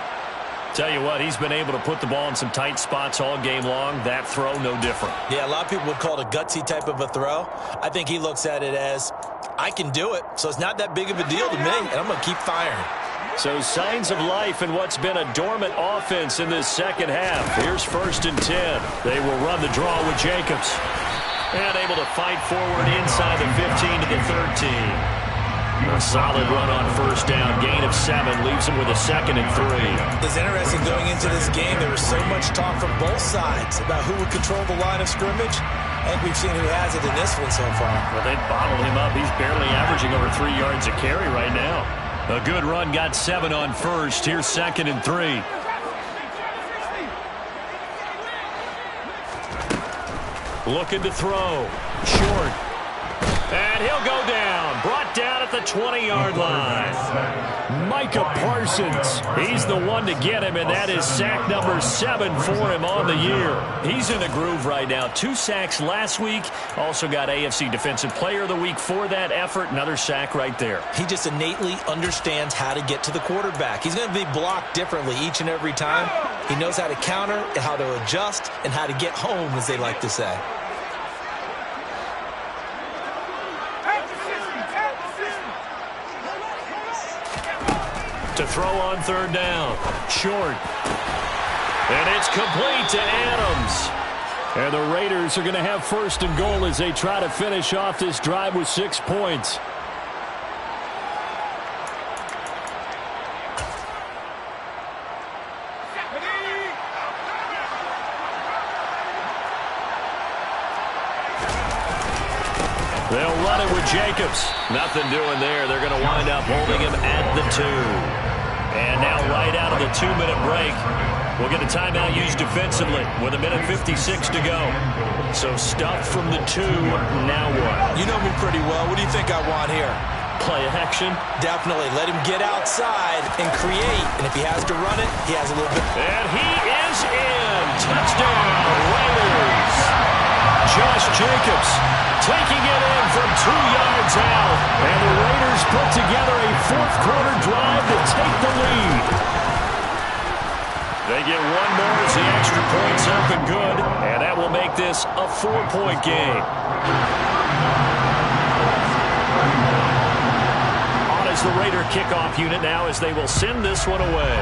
Tell you what, he's been able to put the ball in some tight spots all game long. That throw, no different. Yeah, a lot of people would call it a gutsy type of a throw. I think he looks at it as, I can do it, so it's not that big of a deal to me, and I'm going to keep firing. So signs of life in what's been a dormant offense in this second half. Here's 1st and 10. They will run the draw with Jacobs. And able to fight forward inside the 15 to the 13. A solid run on first down. Gain of 7 leaves him with a 2nd and 3. It's interesting going into this game. There was so much talk from both sides about who would control the line of scrimmage. I think we've seen who has it in this one so far. Well, they bottled him up. He's barely averaging over 3 yards a carry right now. A good run, got 7 on first. Here's 2nd and 3. Looking to throw. Short. And he'll go down. Brought down at the 20-yard line. Micah Parsons. He's the one to get him, and that is sack number 7 for him on the year. He's in a groove right now. 2 sacks last week. Also got AFC Defensive Player of the Week for that effort. Another sack right there. He just innately understands how to get to the quarterback. He's going to be blocked differently each and every time. He knows how to counter and how to adjust and how to get home, as they like to say. To throw on 3rd down. Short. And it's complete to Adams. And the Raiders are going to have 1st and goal as they try to finish off this drive with 6 points. They'll run it with Jacobs. Nothing doing there. They're going to wind up holding him at the 2. And now right out of the 2-minute break, we'll get a timeout used defensively with 1:56 to go. So stuff from the 2. Now what? You know me pretty well. What do you think I want here? Play action? Definitely. Let him get outside and create. And if he has to run it, he has a little bit. And he is in. Touchdown, Raiders. Josh Jacobs taking it in from 2 yards out. And the Raiders put together a 4th-quarter drive to take the lead. They get one more as the extra point's up and good. And that will make this a 4-point game. On as the Raider kickoff unit now as they will send this one away.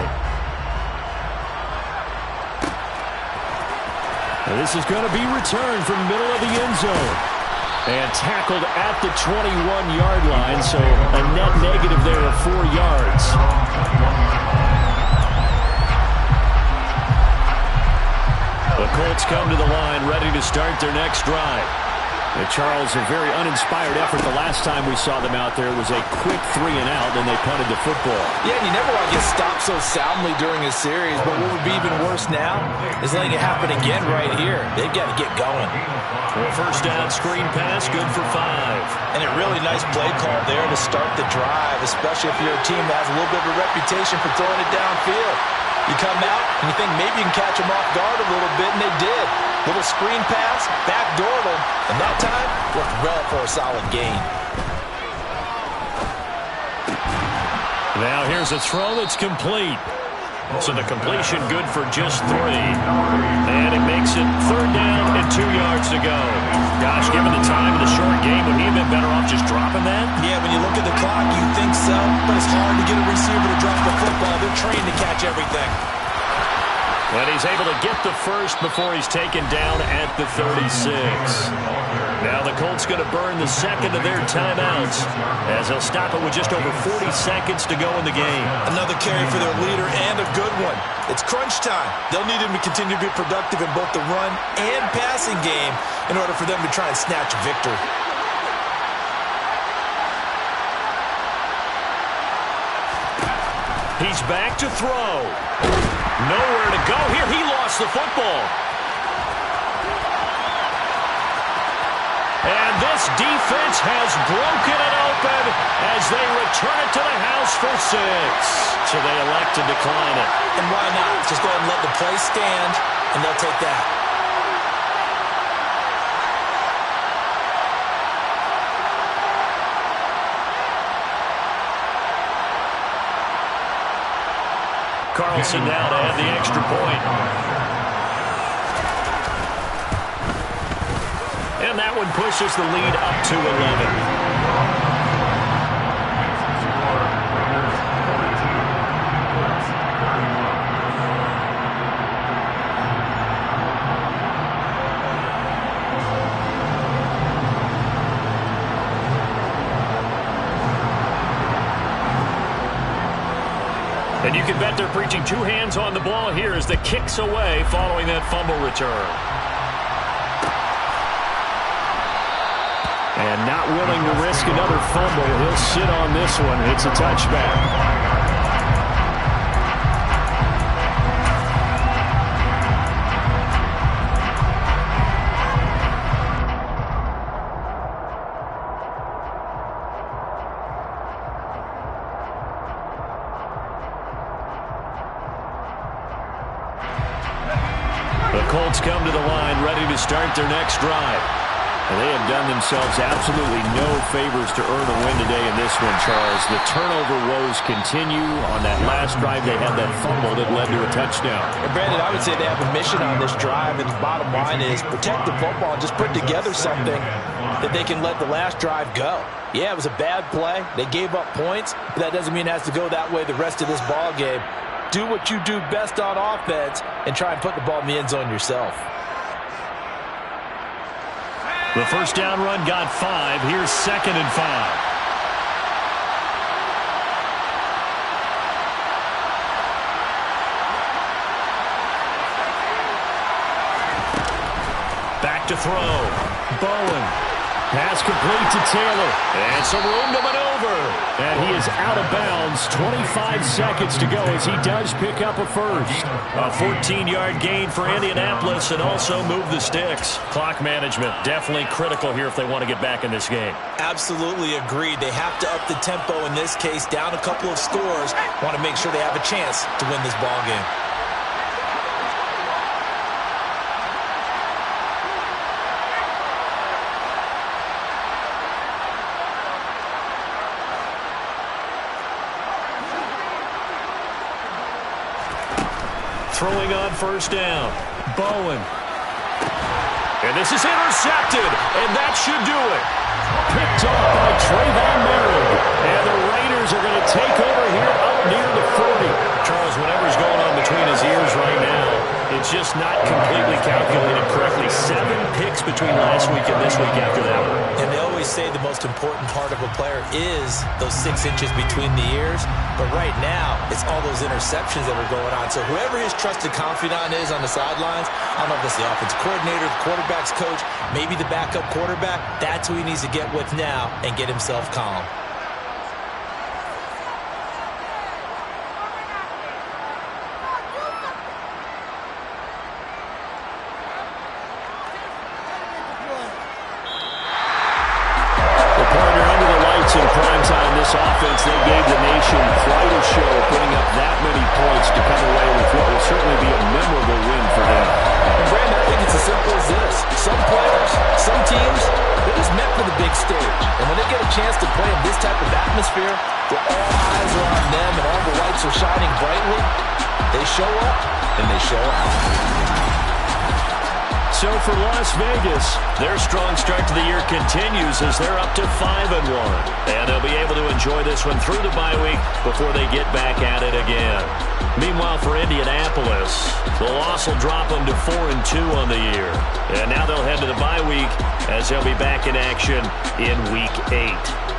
And this is going to be returned from the middle of the end zone. And tackled at the 21-yard line, so a net negative there of 4 yards. The Colts come to the line, ready to start their next drive. And Charles, a very uninspired effort the last time we saw them out there. It was a quick 3-and-out, and they punted the football. Yeah, and you never want to get stopped so soundly during a series, but what would be even worse now is letting it happen again right here. They've got to get going. Well, first down screen pass, good for 5. And a really nice play call there to start the drive, especially if you're a team that has a little bit of a reputation for throwing it downfield. You come out and you think maybe you can catch them off guard a little bit, and they did. Little screen pass, backdoor them, and that time worked well for a solid gain. Now here's a throw that's complete. So the completion good for just 3. And it makes it 3rd down and 2 yards to go. Gosh, given the time in the short game, would he have been better off just dropping that? Yeah, when you look at the clock, you think so. But it's hard to get a receiver to drop the football. They're trained to catch everything. And he's able to get the first before he's taken down at the 36. Now the Colts going to burn the second of their timeouts as they'll stop it with just over 40 seconds to go in the game. Another carry for their leader and a good one. It's crunch time. They'll need him to continue to be productive in both the run and passing game in order for them to try and snatch a victory. He's back to throw. Nowhere to go here. He lost the football. And this defense has broken it open as they return it to the house for 6. So they elect to decline it. And why not? Just go ahead and let the play stand, and they'll take that. Carlson now to add the extra point. And that one pushes the lead up to 11. And you can bet they're preaching 2 hands on the ball here as the kick's away following that fumble return. And not willing to risk another fumble. He'll sit on this one. It's a touchback. The Colts come to the line ready to start their next drive. And they have done themselves absolutely no favors to earn a win today in this one, Charles. The turnover woes continue. On that last drive, they had that fumble that led to a touchdown. And Brandon, I would say they have a mission on this drive, and the bottom line is protect the football and just put together something that they can let the last drive go. Yeah, it was a bad play. They gave up points, but that doesn't mean it has to go that way the rest of this ball game. Do what you do best on offense and try and put the ball in the end zone yourself. The first down run got 5. Here's 2nd and 5. Back to throw. Bowen. Pass complete to Taylor. And some room to maneuver. And he is out of bounds. 25 seconds to go as he does pick up a first. A 14-yard gain for Indianapolis and also move the sticks. Clock management definitely critical here if they want to get back in this game. Absolutely agreed. They have to up the tempo in this case. Down a couple of scores. Want to make sure they have a chance to win this ball game. Throwing on first down. Bowen. And this is intercepted, and that should do it. Picked off by Trayvon Merritt. And the Raiders are going to take over here up near the 40. Charles, whatever's going on between his ears right now, it's just not completely calculated correctly. 7 picks between last week and this week after that one. And they always say the most important part of a player is those 6 inches between the ears. But right now, it's all those interceptions that are going on. So whoever his trusted confidant is on the sidelines, I don't know if it's the offense coordinator, the quarterback's coach, maybe the backup quarterback, that's who he needs to get with now and get himself calm. In prime time, this offense, they gave the nation quite a show, putting up that many points to come away with what will certainly be a memorable win for them. And Brandon, I think it's as simple as this. Some players, some teams, they're just meant for the big stage. And when they get a chance to play in this type of atmosphere, atmosphere where all eyes are on them and all the lights are shining brightly, they show up and they show out. So for Las Vegas, their strong start to the year continues as they're up to 5-1. And they'll be able to enjoy this one through the bye week before they get back at it again. Meanwhile, for Indianapolis, the loss will drop them to 4-2 on the year. And now they'll head to the bye week as they'll be back in action in Week 8.